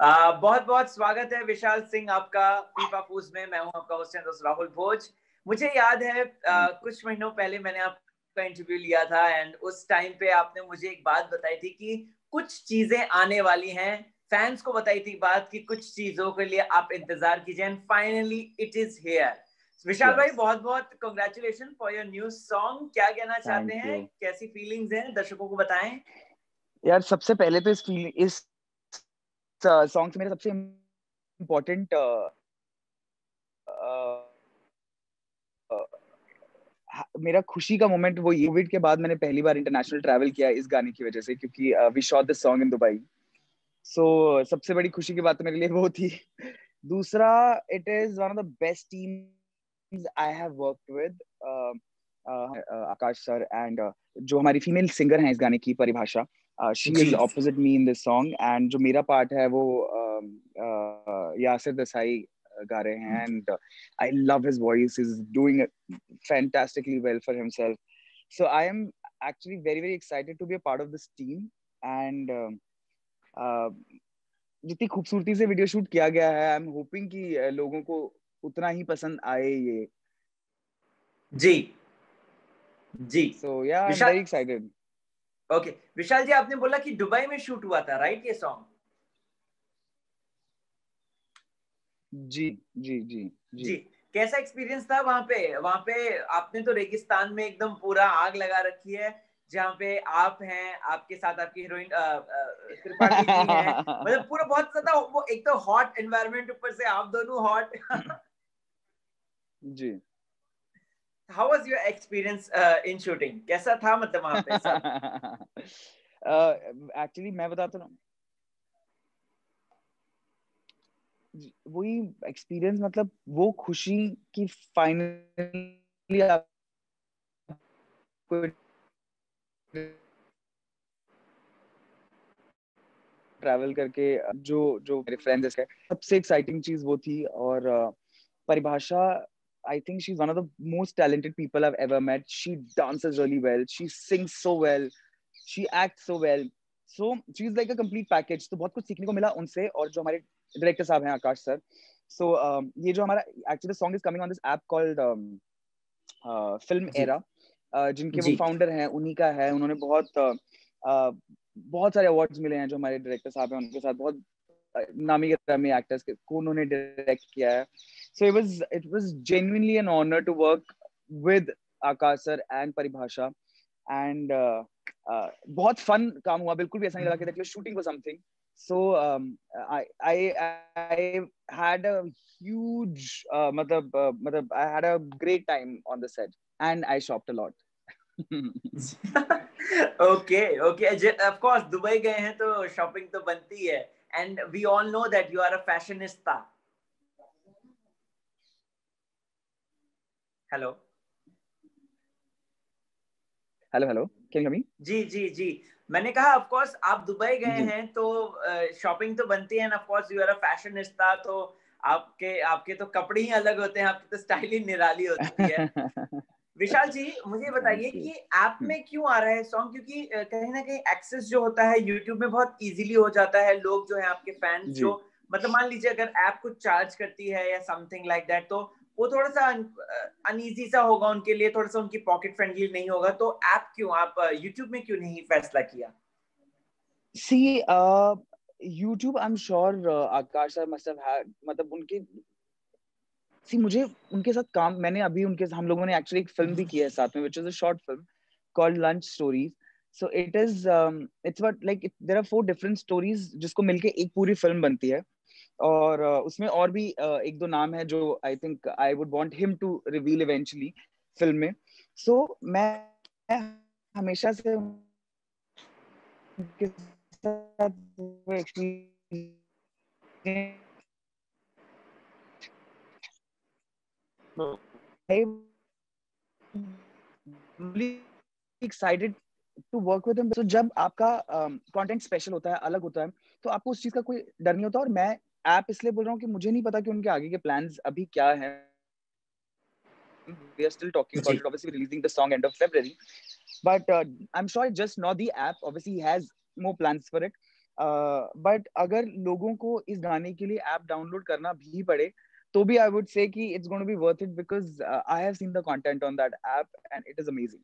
बहुत बहुत स्वागत है विशाल सिंह आपका फीफा फूज में। मैं हूं आपका होस्ट एंड दोस्त राहुल भोज। मुझे याद है कुछ महीनों पहले मैंने आपका इंटरव्यू लिया था एंड उस टाइम पे आपने मुझे एक बात बताई थी कि कुछ चीजें आने वाली हैं। फैंस को बताई थी बात कि कुछ चीजों के लिए आप इंतजार कीजिए and finally it is here. Vishal भाई बहुत बहुत congratulation for your new song. क्या कहना चाहते हैं, कैसी फीलिंग्स हैं, दर्शकों को बताएं। यार सबसे पहले तो इस सॉन्ग से मेरा सबसे इम्पोर्टेंट मेरा खुशी का मोमेंट वो कोविड के बाद मैंने पहली बार इंटरनेशनल ट्रैवल किया इस गाने की वजह से, क्योंकि we shot this song in Dubai. So सबसे बड़ी खुशी की बात तो मेरे लिए वो थी। दूसरा, it is one of the best teams I have worked with, Akash sir and जो हमारी फीमेल सिंगर हैं इस गाने की, परिभाषा। She is opposite me in this song and जो मेरा पार्ट है वो यासिर देसाई गा रहे हैं and I love his voice, is doing fantastically well for himself. So I am actually very very excited to be a part of this team and जितनी खूबसूरती से वीडियो शूट किया गया है, आई एम होपिंग कि लोगों को उतना ही पसंद आए ये। जी जी। So yeah, I'm Vishal, very excited. Okay Vishal ji, आपने बोला कि दुबई में शूट हुआ था, राइट, ये सॉन्ग? जी जी जी जी। जी। कैसा एक्सपीरियंस था वहां पे? वहां पे आपने तो रेगिस्तान में एकदम पूरा आग लगा रखी है, जहाँ पे आप हैं, आपके साथ आपकी हीरोइन त्रिपाठी जी हैं, मतलब पूरा बहुत ज्यादा वो एक तो हॉट एनवायरनमेंट, ऊपर से आप दोनों हॉट। जी। How was your experience in shooting? कैसा था मतलब वहां पे सब? एक्चुअली मैं बताता हूँ, वही एक्सपीरियंस, मतलब वो खुशी की फाइनली आपको ट्रैवल करके जो जो मेरे फ्रेंड्स है, सबसे एक्साइटिंग चीज वो थी। और परिभाषा, I think she's one of the most talented people I've ever met. She dances really well. She sings so well. She acts so well. So she's like a complete package. तो बहुत कुछ सीखने को मिला उनसे, और जो हमारे डायरेक्टर साहब हैं, आकाश सर। So ये जो हमारा actually the song is coming on this app called Film Era, जिनके वो जी फाउंडर हैं, उन्हीं का है। उन्होंने बहुत सारे अवार्ड्स मिले हैं। जो हमारे डायरेक्टर साहब हैं, उनके साथ बहुत नामी गिरामी एक्टर्स को उन्होंने डायरेक्ट किया है। So it was genuinely an honor to work with Akash sir and Paribhasha and बहुत फन काम हुआ। बिल्कुल भी ऐसा नहीं लगा कि that you're shooting for something. So I had a huge मतलब I had a great time on the set and I shopped a lot. Okay okay, of course Dubai गए हैं तो शॉपिंग तो बनती है and we all know that you are a fashionista. Hello hello hello, can you hear me? जी जी जी। मैंने कहा ऑफ कोर्स आप दुबई गए जी। हैं तो शॉपिंग तो बनती है, of course you are a fashionista, तो आपके आपके तो कपड़े ही अलग होते हैं, आपकी तो स्टाइल ही निराली होती है। विशाल जी, मुझे बताइए थैंक यू। कि ऐप में क्यों आ रहा है सॉन्ग? क्योंकि कहीं ना कहीं एक्सेस जो होता है यूट्यूब में बहुत इजीली हो जाता है। लोग जो है आपके फैंस जो, जी। मतलब मान लीजिए अगर ऐप कुछ चार्ज करती है या समथिंग लाइक दैट, तो वो थोड़ा सा अनईजी सा होगा उनके लिए, थोड़ा सा उनकी पॉकेट फ्रेंडली नहीं होगा। तो ऐप क्यों, आप यूट्यूब में क्यों नहीं फैसला किया? See, YouTube, I'm sure Akash sir must have had, मतलब उनके, सी मुझे उनके साथ काम, मैंने अभी उनके, हम लोगों ने एक्चुअली एक फिल्म भी की है साथ में, which is a short film called Lunch Stories. So it is it's what like there are 4 different stories जिसको मिलके एक पूरी फिल्म बनती है। और उसमें और भी एक दो नाम है जो I think I would want him to reveal eventually film में। सो मैं हमेशा से उनके साथ वो experience excited to work with him. तो जब आपका कंटेंट स्पेशल होता है, अलग होता है, तो आपको उस चीज का कोई डर नहीं होता। और मैं ऐप इसलिए बोल रहा हूँ कि मुझे नहीं पता कि उनके आगे के प्लान्स अभी क्या हैं। We are still talking about जी it. Obviously, releasing the song end of February, but I'm sure it's just not the app. Obviously, he has more plans for it. But अगर लोगों को इस गाने के लिए ऐप डाउनलोड करना भी पड़े तो भी आई वुड से कि it's gonna be worth it because I have seen the content on that app and it is amazing.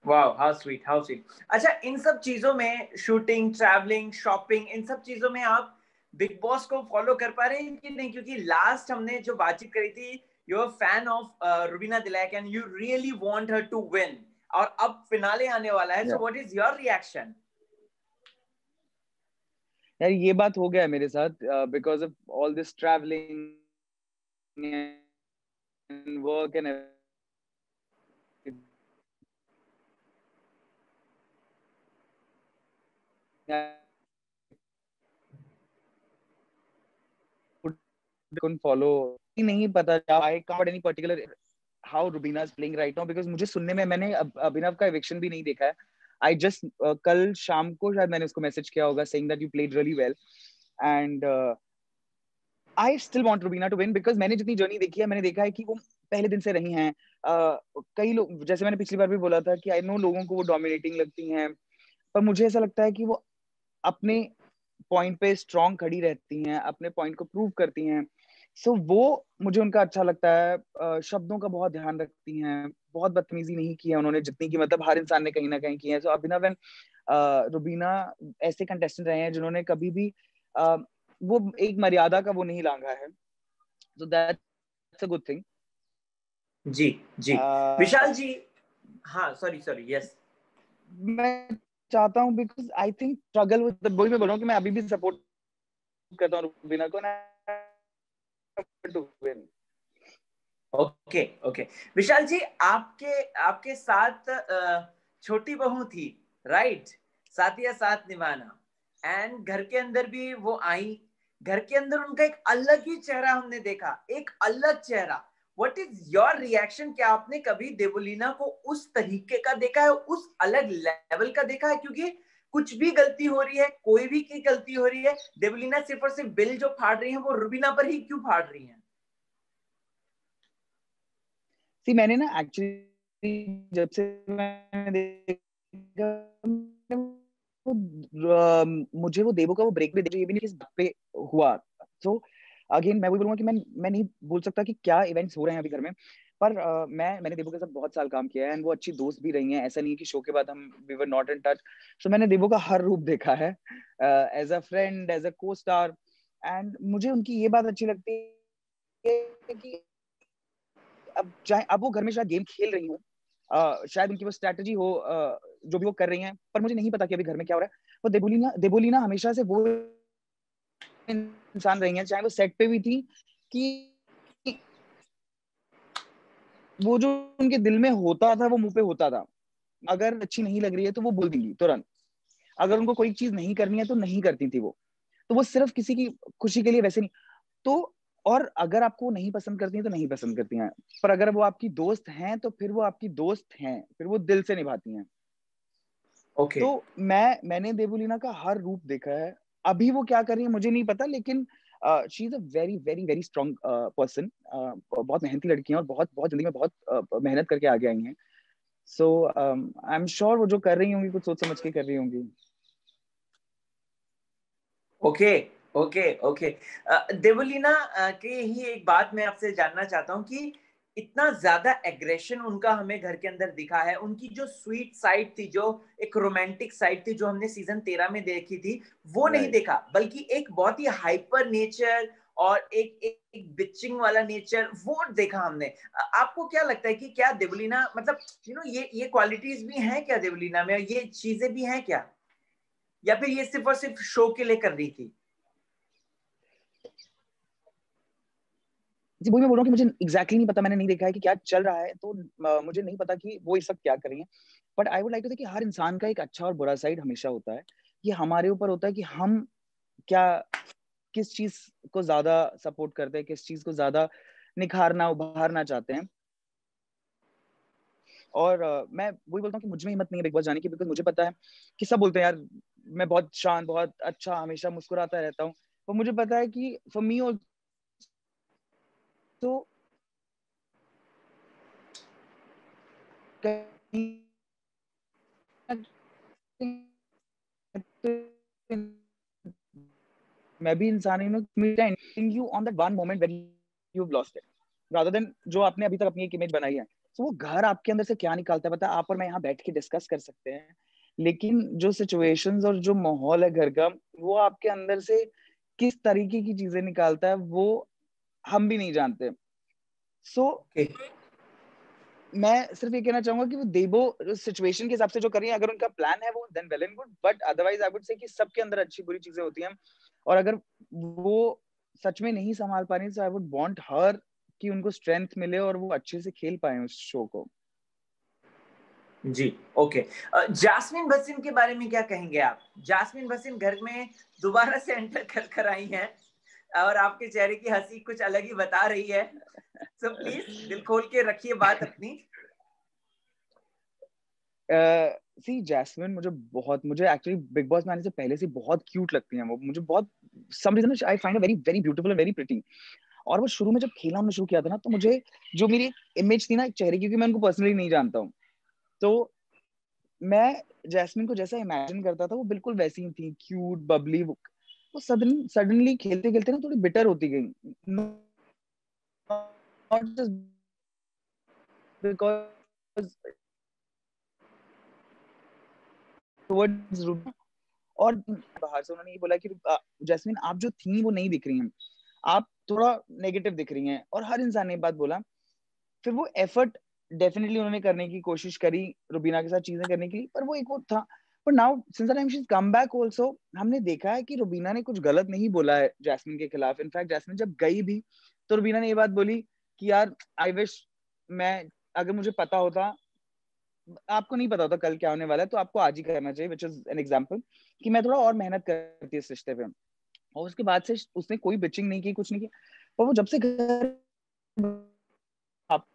Wow, how sweet, how sweet. अच्छा, इन सब चीजों में, शूटिंग, ट्रैवलिंग, शॉपिंग, इन सब चीजों में आप बिग बॉस को फॉलो कर पा रहे हैं कि नहीं? क्योंकि लास्ट हमने जो बातचीत करी थी, you are fan of Rubina Dilaik and you really want her to win, और अब फिनाले आने वाला है, so what is your reaction? यार ये बात हो गया है मेरे साथ because of all this travelling and work and couldn't follow, नहीं पता I can't any particular how Rubina is playing right now because मुझे सुनने में, मैंने अभिनव का eviction भी नहीं देखा है। I just कल शाम को शायद मैंने उसको मैसेज किया होगा saying that you played really well and I still want Rubina to win because मैंने जितनी जर्नी देखी है मैंने देखा है कि वो पहले दिन से रही हैं। कई लोग, जैसे मैंने पिछली बार भी बोला था कि आई नो लोगों को वो डोमिनेटिंग लगती हैं, पर मुझे ऐसा लगता है कि वो अपने पॉइंट पे स्ट्रांग खड़ी रहती हैं, अपने पॉइंट को प्रूव करती हैं। सो वो मुझे उनका अच्छा लगता है। शब्दों का बहुत ध्यान रखती हैं, बहुत बदतमीजी नहीं की है उन्होंने जितनी की मतलब हर इंसान ने कहीं ना कहीं की है। सो अभिनव एंड रुबीना ऐसे कंटेस्टेंट रहे हैं जिन्होंने कभी भी वो एक मर्यादा का वो नहीं लांघा है। So that's a good thing. जी जी। विशाल जी, हाँ, सॉरी सॉरी, यस। मैं चाहता हूँ because I think struggle with, वही मैं बोल रहा हूँ कि मैं अभी भी सपोर्ट करता हूँ रुबीना को ना to win. Okay okay. Vishal ji, आपके आपके साथ छोटी बहू थी, राइट? साथ या साथ निभाना, एंड घर के अंदर भी वो आई। घर के अंदर उनका एक अलग ही चेहरा हमने देखा, एक अलग चेहरा। What is your reaction? क्या आपने कभी देवोलीना को उस तरीके का देखा है, उस अलग लेवल का देखा है? क्योंकि कुछ भी गलती हो रही है, कोई भी की गलती हो रही है, देवोलीना सिर्फ और सिर्फ बिल जो फाड़ रही है वो रुबीना पर ही क्यों फाड़ रही है? सी मैंने ना एक्चुअली जब से मैंने देखा मुझे वो देवो का वो ब्रेक भी देखा, ये भी नहीं किस बात पे हुआ। सो अगेन मैं वही बोलूंगा कि मैं नहीं बोल सकता कि क्या इवेंट्स हो रहे हैं अभी घर में, पर मैंने देवो के साथ बहुत साल काम किया है एंड वो अच्छी दोस्त भी रही हैं। ऐसा नहीं है कि शो के बाद हम we were not in touch. So मैंने देवो का हर रूप देखा है, as a friend, as a costar. And मुझे उनकी ये बात अच्छी लगती है कि अब चाहे अब वो घर में शायद गेम खेल रही हूँ, शायद उनकी वो स्ट्रैटेजी हो, जो भी वो कर रही हैं, पर मुझे नहीं पता कि अभी घर में क्या हो रहा है। वो देबोलीना हमेशा से वो इंसान रही हैं, चाहे वो सेट पे भी थी, कि वो जो उनके दिल में होता था वो मुंह पे होता था। अगर अच्छी नहीं लग रही है तो वो बोल देंगी तुरंत। अगर उनको कोई चीज नहीं करनी है तो नहीं करती थी वो। तो वो सिर्फ किसी की खुशी के लिए वैसे नहीं। तो और अगर आपको नहीं पसंद करती हैं तो नहीं पसंद करती हैं, पर अगर वो आपकी दोस्त हैं तो फिर वो आपकी दोस्त हैं, फिर वो दिल से निभाती हैं। ओके। तो मैंने देवुलीना का हर रूप देखा है। अभी वो क्या कर रही है मुझे नहीं पता, लेकिन she is a very very very strong person. बहुत मेहनती लड़की हैं और बहुत बहुत जल्दी में बहुत मेहनत करके आगे आई हैं। सो आई एम श्योर वो जो कर रही होंगी कुछ सोच समझ के कर रही होंगी। Okay okay okay. देवलीना के ही एक बात मैं आपसे जानना चाहता हूँ कि इतना ज्यादा एग्रेशन उनका हमें घर के अंदर दिखा है, उनकी जो स्वीट साइड थी, जो एक रोमांटिक साइड थी, जो हमने सीजन 13 में देखी थी, वो नहीं राइट। देखा, बल्कि एक बहुत ही हाइपर नेचर और एक बिचिंग वाला नेचर वो देखा हमने। आपको क्या लगता है कि क्या देवलीना, मतलब ये क्वालिटीज भी हैं क्या देवलीना में, ये चीजें भी हैं क्या, या फिर ये सिर्फ और सिर्फ शो के लिए कर रही थी? जी वही मैं बोल रहा हूँ कि मुझे एग्जैक्टली नहीं पता, मैंने नहीं देखा है कि क्या चल रहा है, तो मुझे नहीं पता कि वो इस वक्त क्या कर रही हैं। But I would like to कि हर इंसान का एक अच्छा और बुरा साइड हमेशा होता है। ये हमारे ऊपर होता है कि हम क्या, किस चीज को ज्यादा सपोर्ट करते हैं, किस चीज को ज्यादा निखारना उभारना चाहते हैं। और मैं वही बोलता हूँ कि मुझ में हिम्मत नहीं है बिग बॉस जाने की, बिकॉज मुझे पता है कि सब बोलते हैं यार मैं बहुत शांत, बहुत अच्छा, हमेशा मुस्कुराता रहता हूँ। पर मुझे पता है कि फॉर मी ऑल्सो कहीं मैं भी इंसान हूँ, meeting you on that one moment when you've lost it, rather than जो आपने अभी तक अपनी एक इमेज बनाई है। तो वो घर आपके अंदर से क्या निकालता है पता है, आप और मैं यहाँ बैठ के डिस्कस कर सकते हैं, लेकिन जो सिचुएशंस और जो माहौल है घर का, वो आपके अंदर से किस तरीके की चीजें निकालता है वो हम भी नहीं जानते। सो मैं सिर्फ ये कहना चाहूंगा कि वो देबो सिचुएशन के हिसाब से जो कर रही है, अगर उनका प्लान है वो then well and good, but otherwise I would say कि सबके अंदर अच्छी बुरी चीजें होती हैं, और अगर वो सच में नहीं संभाल पा रही, सो आई वुड वांट हर कि उनको स्ट्रेंथ मिले और वो अच्छे से खेल पाए उस शो को। जी ओके। जास्मिन भसीन के बारे में क्या कहेंगे आप? जास्मिन भसीन घर में दोबारा से एंटर कर कर आई हैं और आपके चेहरे की हंसी कुछ अलग ही बता रही है, सो प्लीज दिल खोल के रखिए बात अपनी। सी जैस्मिन मुझे एक्चुअली बिग बॉस में आने से पहले से बहुत क्यूट लगती हैं वो, मुझे बहुत some reason I find very very beautiful and very pretty. और वो शुरू में जब खेलना हमने शुरू किया था ना, तो मुझे जो मेरी इमेज थी ना एक चेहरे की, क्योंकि मैं उनको पर्सनली नहीं जानता हूँ, तो मैं जैस्मिन को जैसा इमेजिन करता था वो बिल्कुल वैसी ही थी, क्यूट बबली। वो सडनली खेलते खेलते ना थोड़ी बिटर होती गई, नॉट जस्ट बिकॉज टुवर्ड्स, और बाहर से उन्होंने ये बोला कि जैस्मिन आप जो थी वो नहीं दिख रही हैं, आप थोड़ा नेगेटिव दिख रही हैं, और हर इंसान ने ये बात बोला। फिर वो एफर्ट डेफिनेटली उन्होंने करने की कोशिश करी रुबीना के साथ चीजें करने की, पर वो एक वो था। पर now since the time she is come back also, हमने देखा है कि रुबीना ने कुछ गलत नहीं बोला है जैस्मिन के खिलाफ। इनफैक्ट जैस्मिन जब गई भी तो रुबीना ने ये बात बोली कि यार आई विश मैं, अगर मुझे पता होता, आपको नहीं पता होता कल क्या होने वाला है, तो आपको आज ही करना चाहिए, विच इज एन एग्जाम्पल कि मैं थोड़ा और मेहनत करती इस रिश्ते पे। और उसके बाद से उसने कोई बिचिंग नहीं की, कुछ नहीं किया। पर वो जब से घर वापस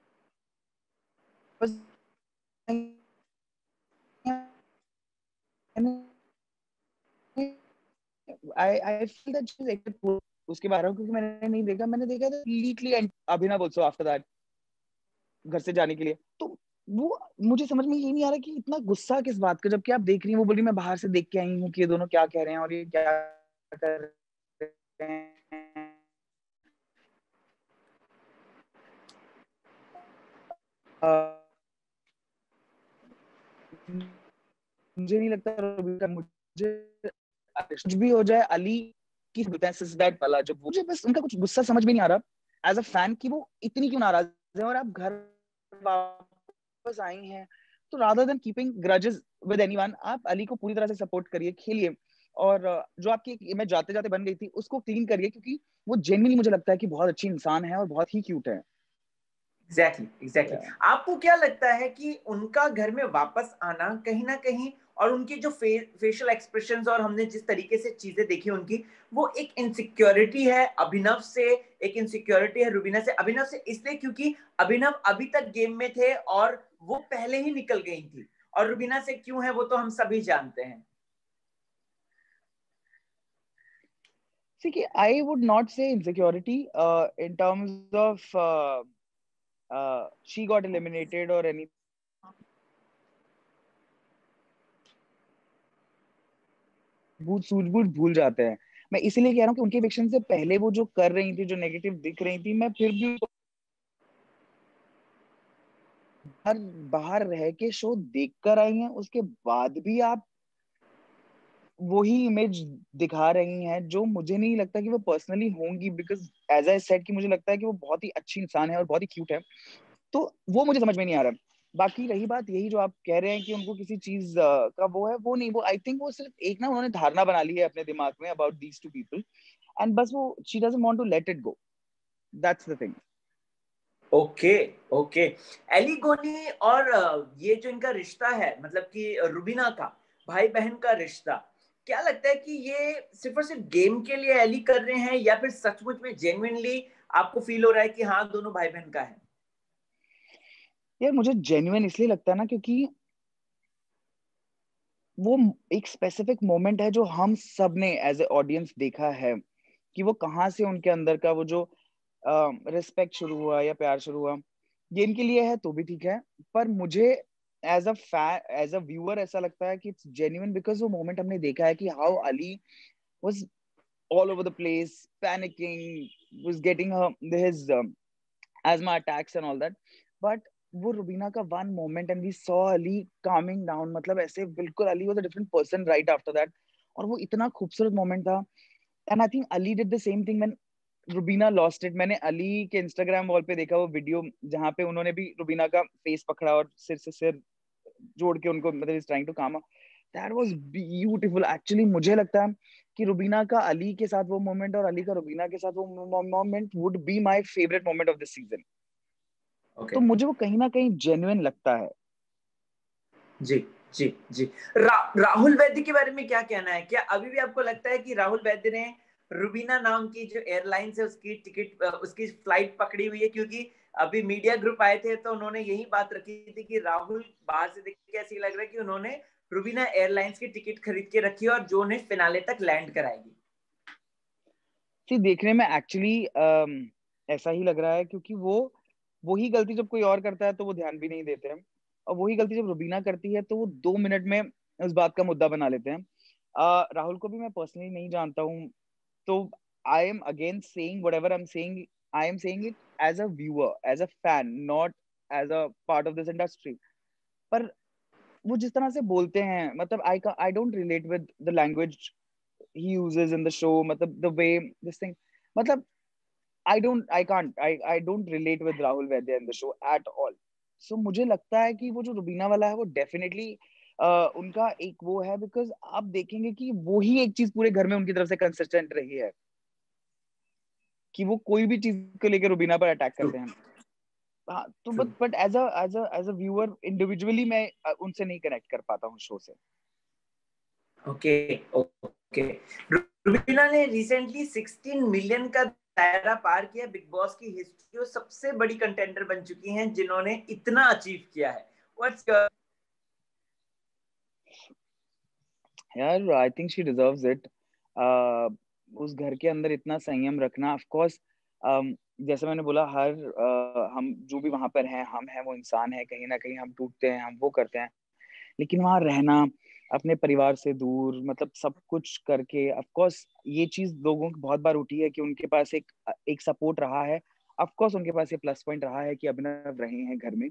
I feel that she is active उसके बारे में, क्योंकि मैंने देखा था completely Abhinav also after that घर से जाने के लिए। तो वो मुझे समझ में ये नहीं आ रहा कि इतना गुस्सा किस बात का, जबकि आप देख रही हैं वो बोली मैं बाहर से देख के आई हूँ कि ये दोनों क्या कह रहे हैं और ये क्या कर रहे हैं। मुझे नहीं लगता, मुझे कुछ भी हो जाए अली की दैट वाला, जब मुझे बस उनका कुछ गुस्सा समझ में नहीं आ रहा एज अ फैन कि वो इतनी क्यों नाराज है, और आप घर वापस आई हैं, तो rather than keeping grudges with anyone, आप अली को पूरी तरह से सपोर्ट करिए, खेलिए, और जो आपकी इमेज जाते जाते बन गई थी उसको क्लीन करिए, क्योंकि वो जेन्युइनली मुझे लगता है कि बहुत अच्छी इंसान है और बहुत ही क्यूट है। एग्जैक्टली। आपको क्या लगता है कि उनका घर में वापस आना कहीं ना कहीं, और उनके जो फेशियल एक्सप्रेशंस और हमने जिस तरीके से चीजें देखी उनकी, वो एक इनसिक्योरिटी है अभिनव से, एक इनसिक्योरिटी है रुबीना से? अभिनव से इसलिए क्योंकि अभिनव अभी तक गेम में थे और वो पहले ही निकल गई थी, और रुबीना से क्यों है वो तो हम सभी जानते हैं। See, I would not say insecurity in terms of she got eliminated or anything. सूझबूझ भूल जाते हैं। मैं इसीलिए कह रहा हूँ कि उनके इविक्शन से पहले वो जो कर रही थी, जो नेगेटिव दिख रही थी, मैं फिर भी बाहर बाहर रह के शो देख कर आई हैं, उसके बाद भी आप वही इमेज दिखा रही हैं, जो मुझे नहीं लगता कि वो पर्सनली होंगी, बिकॉज एज आई सेड कि मुझे लगता है कि वो बहुत ही अच्छी इंसान है और बहुत ही क्यूट है। तो वो मुझे समझ में नहीं आ रहा। बाकी रही बात यही जो आप कह रहे हैं कि उनको किसी चीज का वो है, वो नहीं, वो आई थिंक वो सिर्फ एक ना उन्होंने धारणा बना ली है अपने दिमाग में about these two people, and बस वो she doesn't want to let it go, that's the thing. Okay okay. Aly Goni और ये जो इनका रिश्ता है, मतलब कि रुबीना का भाई बहन का रिश्ता, क्या लगता है कि ये सिर्फ और सिर्फ गेम के लिए एली कर रहे हैं, या फिर सचमुच में जेन्युइनली आपको फील हो रहा है कि हाँ दोनों भाई बहन का है? यार मुझे जेन्युइन इसलिए लगता है ना, क्योंकि वो एक स्पेसिफिक मोमेंट है जो हम सब ने एज ए ऑडियंस देखा है, कि वो कहाँ से उनके अंदर का वो जो रिस्पेक्ट शुरू हुआ या प्यार शुरू हुआ। गेम के लिए है तो भी ठीक है, पर मुझे एज अ व्यूअर ऐसा लगता है कि इट्स जेन्युइन, बिकॉज वो मोमेंट हमने देखा है कि how Ali was all over the place, panicking, was getting his asthma attacks and all that. But वो रुबीना का one moment and we saw Ali calming down, मतलब ऐसे बिल्कुल Ali was a different person right after that. और वो इतना खूबसूरत moment था. And I think Ali did the same thing when Rubina lost it. मैंने अली के इंस्टाग्राम वॉल पे देखा वो वीडियो जहाँ पे उन्होंने भी रुबीना का फेस पकड़ा और सिर से सिर जोड़ के उनको, मतलब इज ट्राइंग टू काम. That was beautiful actually. मुझे लगता है कि रुबीना का अली के साथ वो मोमेंट और अली का रुबीना के साथ वो moment would be my favourite moment of this season. तो मुझे वो कहीं ना कहीं जेन्युइन लगता है. जी जी जी. राहुल वैद्य के बारे में क्या कहना है? क्या अभी भी आपको लगता है कि राहुल वैद्य ने रुबीना नाम की जो एयरलाइंस है उसकी टिकट, उसकी फ्लाइट पकड़ी हुई है? क्योंकि अभी मीडिया ग्रुप आए थे तो उन्होंने यही बात रखी थी कि राहुल बाहर से देख के ऐसी लग रहा है कि उन्होंने रुबीना एयरलाइंस की टिकट खरीद के रखी है और जो उन्हें फिनाले तक लैंड कराएगी. देखने में एक्चुअली ऐसा ही लग रहा है, क्योंकि वो वही गलती जब कोई और करता है तो वो ध्यान भी नहीं देते हैं, और वही गलती जब रुबीना करती है तो वो 2 मिनट में उस बात का मुद्दा बना लेते हैं. राहुल को भी मैं पर्सनली नहीं जानता हूँ, तो I am again saying whatever I am saying, I am saying it as a viewer, as a fan, not as a part of this industry. पर वो जिस तरह से बोलते हैं, मतलब I don't relate with the language he uses in the show, मतलब the way this thing, मतलब I don't relate with Rahul Vaidya in the show at all. So मुझे लगता है कि वो जो रुबीना वाला है वो डेफिनेटली उनका एक वो है, बिकॉज आप देखेंगे कि वो ही एक चीज पूरे घर में उनकी तरफ से कंसिस्टेंट रही है कि वो कोई भी चीज को लेकर रुबीना पर अटैक करते हैं. हाँ, तो but as a viewer individually मैं उनसे नहीं कनेक्ट कर पाता हूँ शो से. Okay okay. रुबीना ने रिसेंटली 16 मिलियन का दायरा पार किया. बिग बॉस की हिस्ट्री में सबसे बड़ी कंटेंडर बन चुकी हैं जिन्होंने इतना अचीव किया है. What's your? यार I think she deserves it. उस घर के अंदर इतना संयम रखना, ऑफ कोर्स जैसे मैंने बोला, हम जो भी वहां पर हैं, हम हैं वो इंसान है, कहीं ना कहीं हम टूटते हैं, हम वो करते हैं, लेकिन वहां रहना अपने परिवार से दूर, मतलब सब कुछ करके, ऑफ कोर्स ये चीज लोगों को बहुत बार उठी है कि उनके पास एक सपोर्ट रहा है. ऑफ कोर्स उनके पास ये प्लस पॉइंट रहा है कि अभिनव रहे हैं घर में,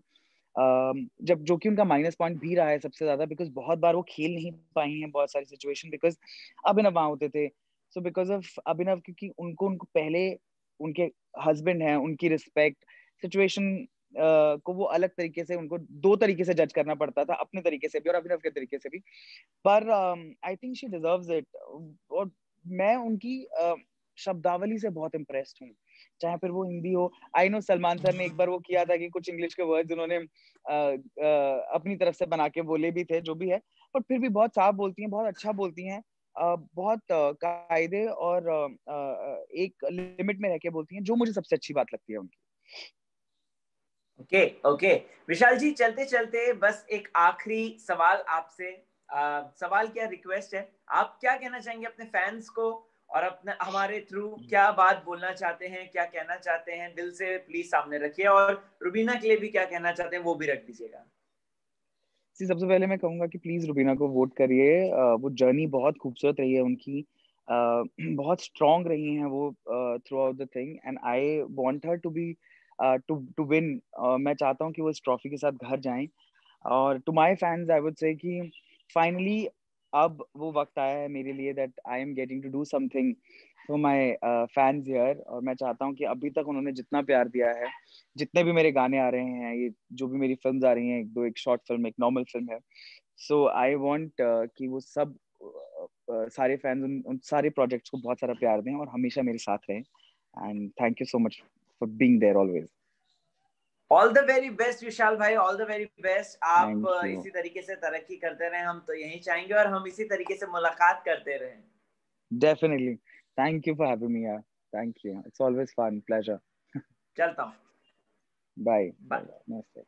जब जो कि उनका माइनस पॉइंट भी रहा है सबसे ज्यादा, बिकॉज बहुत बार वो खेल नहीं पाई हैं बहुत सारी सिचुएशन, बिकॉज अभिनव वहां होते थे. सो बिकॉज ऑफ अभिनव, क्योंकि उनको पहले उनके हस्बैंड हैं, उनकी रिस्पेक्ट सिचुएशन को वो अलग तरीके से, उनको दो तरीके से जज करना पड़ता था, अपने तरीके से भी और अभिनव के तरीके से भी. पर आई थिंक शी डिजर्व्स इट. और मैं उनकी शब्दावली से बहुत इम्प्रेस्ड हूँ, चाहे फिर वो हिंदी हो. आई नो सलमान सर ने एक बार वो किया था कि कुछ इंग्लिश के वर्ड्स उन्होंने अपनी तरफ से बना के बोले भी थे, जो भी है, पर फिर भी बहुत साफ बोलती हैं, बहुत अच्छा बोलती हैं, बहुत कायदे और एक लिमिट में रह के बोलती हैं, जो मुझे सबसे अच्छी बात लगती है उनकी. Okay okay. विशाल जी, चलते चलते बस एक आखिरी सवाल आपसे. सवाल क्या, रिक्वेस्ट है. आप क्या कहना चाहेंगे अपने फैंस को, और अपने हमारे थ्रू क्या बात बोलना चाहते हैं, क्या कहना चाहते हैं, दिल से प्लीज सामने रखिए. और रुबीना के लिए भी क्या कहना चाहते हैं वो भी रख दीजिएगा. सबसे पहले मैं कहूंगा कि प्लीज रुबीना को वोट करिए. वो जर्नी बहुत खूबसूरत रही है उनकी, बहुत स्ट्रांग रही हैं वो throughout the thing, and I want her to be to win. मैं चाहता हूँ कि वो इस ट्रॉफी के साथ घर जाएं. और to my fans I would say कि फाइनली अब वो वक्त आया है मेरे लिए that I am getting to do something for my fans here. और मैं चाहता हूँ कि अभी तक उन्होंने जितना प्यार दिया है, जितने भी मेरे गाने आ रहे हैं, ये जो भी मेरी फिल्म्स आ रही हैं, एक शॉर्ट फिल्म, एक नॉर्मल फिल्म है, सो आई वांट कि वो सब सारे फैंस उन सारे प्रोजेक्ट्स को बहुत सारा प्यार दें और हमेशा मेरे साथ रहें. And thank you so much for being there always. All the very best Vishal भाई, ऑल द वेरी बेस्ट. आप थैंक यू. इसी तरीके से तरक्की करते रहें, हम तो यही चाहेंगे, और हम इसी तरीके से मुलाकात करते रहें. Definitely. Thank you for having me here. Thank you. It's always fun. Pleasure. चलता हूँ. Bye. बाय. Namaste.